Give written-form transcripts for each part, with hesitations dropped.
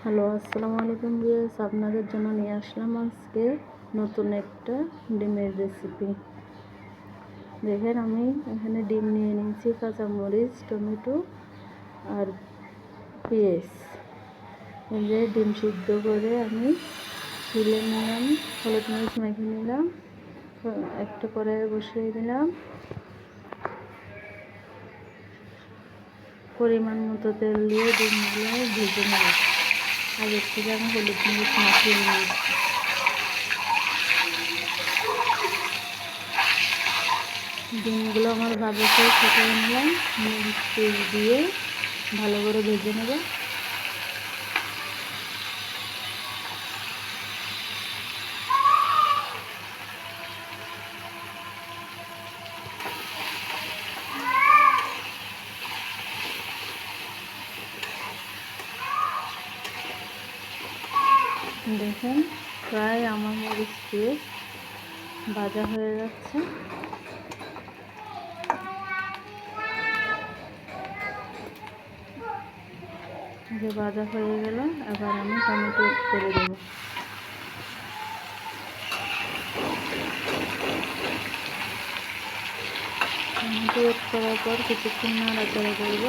Hello, আসসালামু আলাইকুম viewers. আপনাদের জন্য নিয়ে আসলাম আজকে নতুন একটা ডিমের রেসিপি। দেখেন, আমি এখানে ডিম নিয়ে নিয়েছি, কাঁচামরিচ, টমেটো আর পেঁয়াজ। এই যে ডিম সিদ্ধ করে আমি ছুলে নিলাম, হলুদ মরিচ মেখে নিলাম, একটা কড়াইয়ে বসিয়ে দিলাম, পরিমাণ মতো তেল দিয়ে ডিমগুলো ভেজে নিলাম। আগের থেকে আমি হলুদ মরিচ মাখিয়ে নিয়েছি। ডিমগুলো আমার ভাজা করে ফুটিয়ে নিলাম, মরিচ পেস্ট দিয়ে ভালো করে ভেজে নেব। দেখেন, প্রায় আমার মরিচ পেস্ট ভাজা হয়ে যাচ্ছে। যে ভাজা হয়ে গেল, এবার আমি টমেটো অ্যাড করে দেব। টমেটো অ্যাড করার পর কিছুক্ষণ নাড়াচাড়া করব।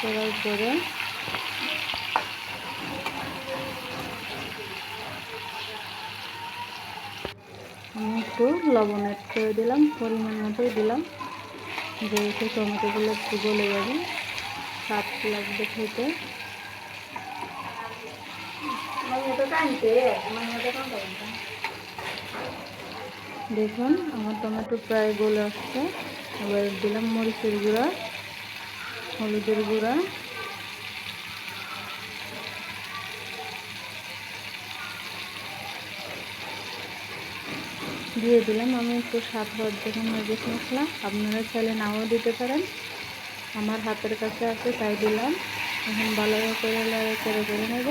করার পরে আমি একটু লবণ অ্যাড করে দিলাম, পরিমাণ মতোই দিলাম, যেহেতু টমেটোগুলো একটু গলে যাবে, স্বাদ লাগবে খেতে। দেখুন, আমার টমেটো প্রায় গলে আসছে। এবার দিলাম মরিচের গুঁড়া, হলুদের গুঁড়া, দিয়ে দিলাম আমি একটু স্বাদ হওয়ার জন্য মরিচ মশলা। আপনারা চাইলে নাও দিতে পারেন, আমার হাতের কাছে আছে তাই দিলাম। এখন ভালো করে নাড়াচাড়া করে নেব।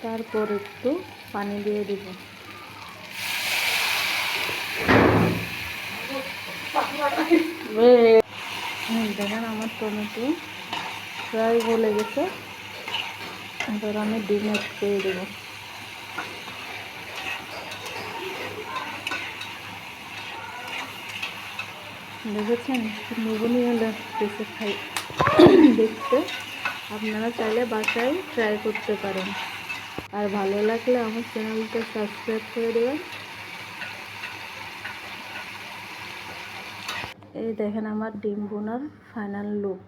তারপর একটু পানি দিয়ে দিব। দেখেন, আমার টমেটো প্রায় গলে গেছে। এবার আমি ডিম অ্যাড করে দেব। দেখেছেন, লোভনীয় লাগতেছে দেখতে। আপনারা চাইলে বাসায় ট্রাই করতে পারেন। আর ভালো লাগলে আমার চ্যানেলটা সাবস্ক্রাইব করে দেবেন। এই দেখেন আমার ডিম বোনার ফাইনাল লুক।